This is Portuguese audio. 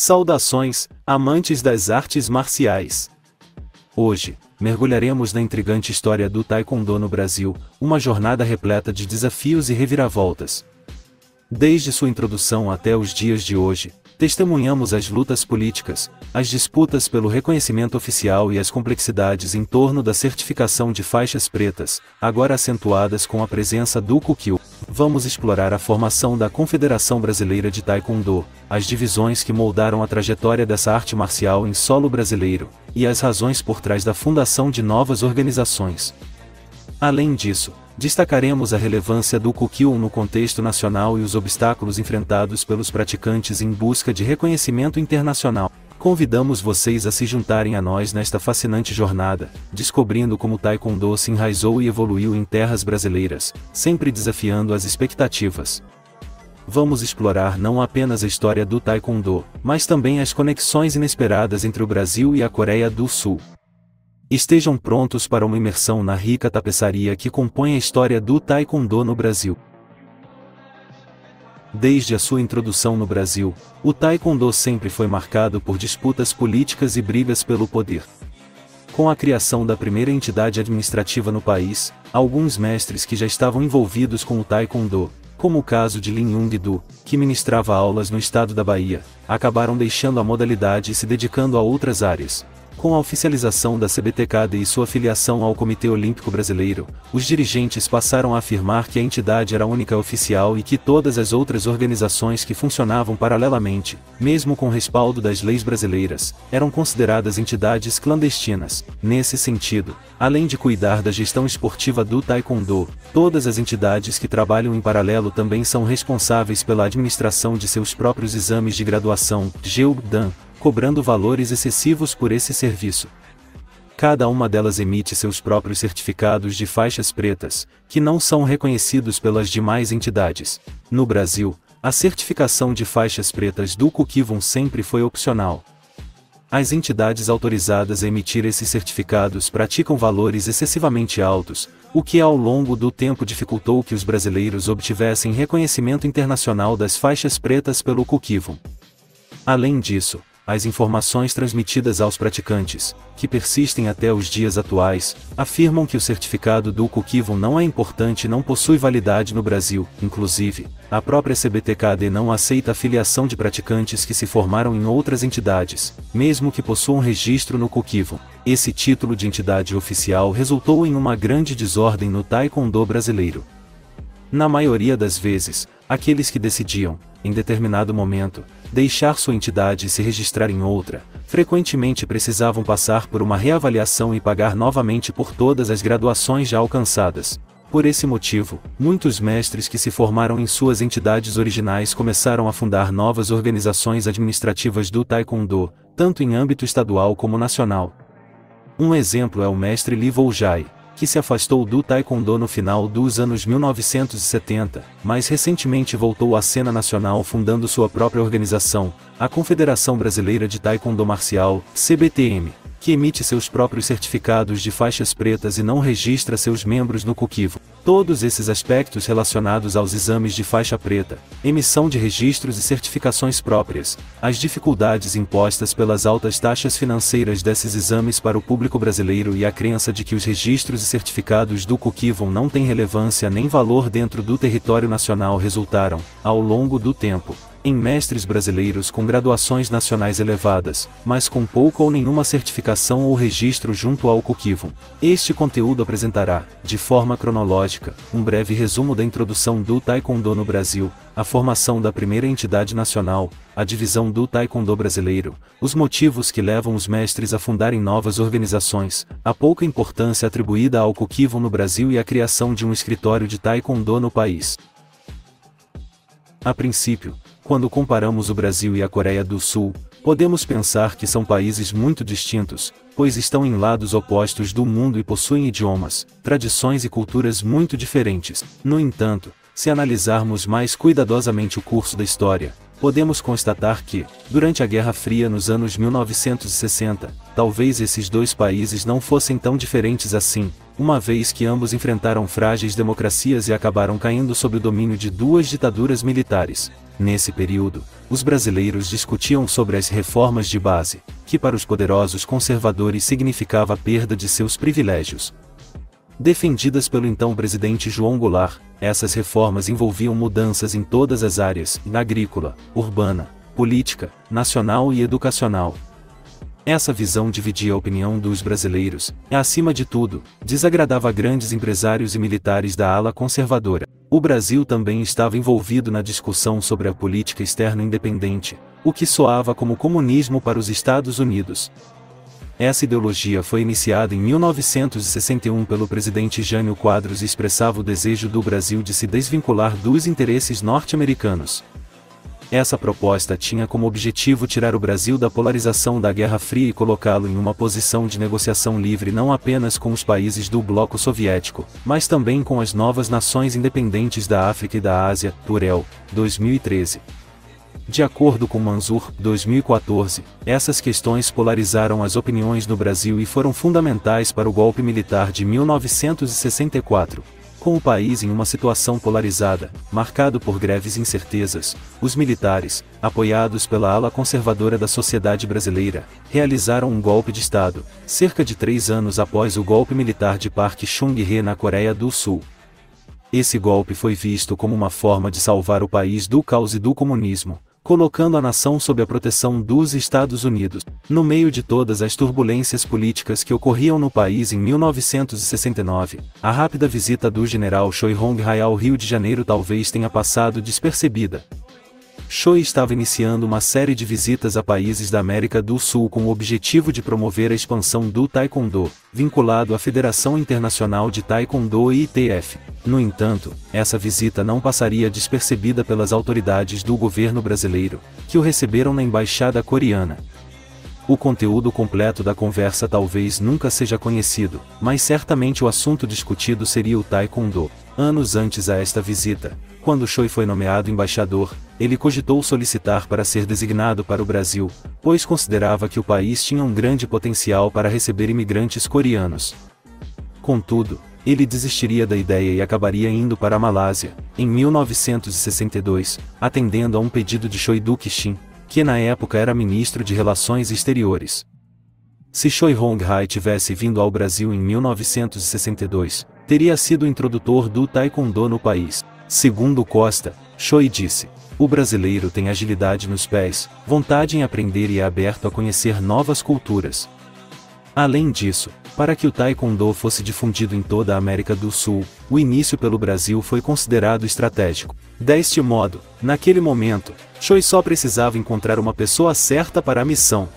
Saudações, amantes das artes marciais! Hoje, mergulharemos na intrigante história do Taekwondo no Brasil, uma jornada repleta de desafios e reviravoltas. Desde sua introdução até os dias de hoje, testemunhamos as lutas políticas, as disputas pelo reconhecimento oficial e as complexidades em torno da certificação de faixas pretas, agora acentuadas com a presença do Kukyu. Vamos explorar a formação da Confederação Brasileira de Taekwondo, as divisões que moldaram a trajetória dessa arte marcial em solo brasileiro, e as razões por trás da fundação de novas organizações. Além disso, destacaremos a relevância do Kukyu no contexto nacional e os obstáculos enfrentados pelos praticantes em busca de reconhecimento internacional. Convidamos vocês a se juntarem a nós nesta fascinante jornada, descobrindo como o Taekwondo se enraizou e evoluiu em terras brasileiras, sempre desafiando as expectativas. Vamos explorar não apenas a história do Taekwondo, mas também as conexões inesperadas entre o Brasil e a Coreia do Sul. Estejam prontos para uma imersão na rica tapeçaria que compõe a história do Taekwondo no Brasil. Desde a sua introdução no Brasil, o Taekwondo sempre foi marcado por disputas políticas e brigas pelo poder. Com a criação da primeira entidade administrativa no país, alguns mestres que já estavam envolvidos com o Taekwondo, como o caso de Lin Yong-do, que ministrava aulas no estado da Bahia, acabaram deixando a modalidade e se dedicando a outras áreas. Com a oficialização da CBTKD e sua filiação ao Comitê Olímpico Brasileiro, os dirigentes passaram a afirmar que a entidade era a única oficial e que todas as outras organizações que funcionavam paralelamente, mesmo com respaldo das leis brasileiras, eram consideradas entidades clandestinas. Nesse sentido, além de cuidar da gestão esportiva do Taekwondo, todas as entidades que trabalham em paralelo também são responsáveis pela administração de seus próprios exames de graduação, GEODAN, cobrando valores excessivos por esse serviço. Cada uma delas emite seus próprios certificados de faixas pretas, que não são reconhecidos pelas demais entidades. No Brasil, a certificação de faixas pretas do Kukyu sempre foi opcional. As entidades autorizadas a emitir esses certificados praticam valores excessivamente altos, o que ao longo do tempo dificultou que os brasileiros obtivessem reconhecimento internacional das faixas pretas pelo Kukyu. Além disso, as informações transmitidas aos praticantes, que persistem até os dias atuais, afirmam que o certificado do Kukyu não é importante e não possui validade no Brasil. Inclusive, a própria CBTKD não aceita a filiação de praticantes que se formaram em outras entidades, mesmo que possuam registro no Kukyu. Esse título de entidade oficial resultou em uma grande desordem no Taekwondo brasileiro. Na maioria das vezes, aqueles que decidiam, em determinado momento, deixar sua entidade e se registrar em outra, frequentemente precisavam passar por uma reavaliação e pagar novamente por todas as graduações já alcançadas. Por esse motivo, muitos mestres que se formaram em suas entidades originais começaram a fundar novas organizações administrativas do Taekwondo, tanto em âmbito estadual como nacional. Um exemplo é o mestre Lee Vou-jai, que se afastou do Taekwondo no final dos anos 1970, mas recentemente voltou à cena nacional fundando sua própria organização, a Confederação Brasileira de Taekwondo Marcial, CBTM, que emite seus próprios certificados de faixas pretas e não registra seus membros no Kukyu. Todos esses aspectos relacionados aos exames de faixa preta, emissão de registros e certificações próprias, as dificuldades impostas pelas altas taxas financeiras desses exames para o público brasileiro e a crença de que os registros e certificados do Kukyu não têm relevância nem valor dentro do território nacional resultaram, ao longo do tempo, em mestres brasileiros com graduações nacionais elevadas, mas com pouca ou nenhuma certificação ou registro junto ao Kukyu. Este conteúdo apresentará, de forma cronológica, um breve resumo da introdução do Taekwondo no Brasil, a formação da primeira entidade nacional, a divisão do Taekwondo brasileiro, os motivos que levam os mestres a fundarem novas organizações, a pouca importância atribuída ao Kukyu no Brasil e a criação de um escritório de Taekwondo no país. A princípio, quando comparamos o Brasil e a Coreia do Sul, podemos pensar que são países muito distintos, pois estão em lados opostos do mundo e possuem idiomas, tradições e culturas muito diferentes. No entanto, se analisarmos mais cuidadosamente o curso da história, podemos constatar que, durante a Guerra Fria nos anos 1960, talvez esses dois países não fossem tão diferentes assim, uma vez que ambos enfrentaram frágeis democracias e acabaram caindo sob o domínio de duas ditaduras militares. Nesse período, os brasileiros discutiam sobre as reformas de base, que para os poderosos conservadores significava a perda de seus privilégios. Defendidas pelo então presidente João Goulart, essas reformas envolviam mudanças em todas as áreas, agrícola, urbana, política, nacional e educacional. Essa visão dividia a opinião dos brasileiros, e acima de tudo, desagradava grandes empresários e militares da ala conservadora. O Brasil também estava envolvido na discussão sobre a política externa independente, o que soava como comunismo para os Estados Unidos. Essa ideologia foi iniciada em 1961 pelo presidente Jânio Quadros e expressava o desejo do Brasil de se desvincular dos interesses norte-americanos. Essa proposta tinha como objetivo tirar o Brasil da polarização da Guerra Fria e colocá-lo em uma posição de negociação livre não apenas com os países do bloco soviético, mas também com as novas nações independentes da África e da Ásia, Turel, 2013. De acordo com Manzur, 2014, essas questões polarizaram as opiniões no Brasil e foram fundamentais para o golpe militar de 1964. Com o país em uma situação polarizada, marcado por greves e incertezas, os militares, apoiados pela ala conservadora da sociedade brasileira, realizaram um golpe de Estado, cerca de 3 anos após o golpe militar de Park Chung-hee na Coreia do Sul. Esse golpe foi visto como uma forma de salvar o país do caos e do comunismo, colocando a nação sob a proteção dos Estados Unidos. No meio de todas as turbulências políticas que ocorriam no país em 1969, a rápida visita do general Choi Hong-hai ao Rio de Janeiro talvez tenha passado despercebida. Choi estava iniciando uma série de visitas a países da América do Sul com o objetivo de promover a expansão do Taekwondo, vinculado à Federação Internacional de Taekwondo e ITF. No entanto, essa visita não passaria despercebida pelas autoridades do governo brasileiro, que o receberam na embaixada coreana. O conteúdo completo da conversa talvez nunca seja conhecido, mas certamente o assunto discutido seria o Taekwondo. Anos antes a esta visita, quando Choi foi nomeado embaixador, ele cogitou solicitar para ser designado para o Brasil, pois considerava que o país tinha um grande potencial para receber imigrantes coreanos. Contudo, ele desistiria da ideia e acabaria indo para a Malásia, em 1962, atendendo a um pedido de Choi Duk-shin, que na época era ministro de Relações Exteriores. Se Choi Hong-hai tivesse vindo ao Brasil em 1962, teria sido o introdutor do Taekwondo no país. Segundo Costa, Choi disse: "O brasileiro tem agilidade nos pés, vontade em aprender e é aberto a conhecer novas culturas." Além disso, para que o Taekwondo fosse difundido em toda a América do Sul, o início pelo Brasil foi considerado estratégico. Deste modo, naquele momento, Choi só precisava encontrar uma pessoa certa para a missão.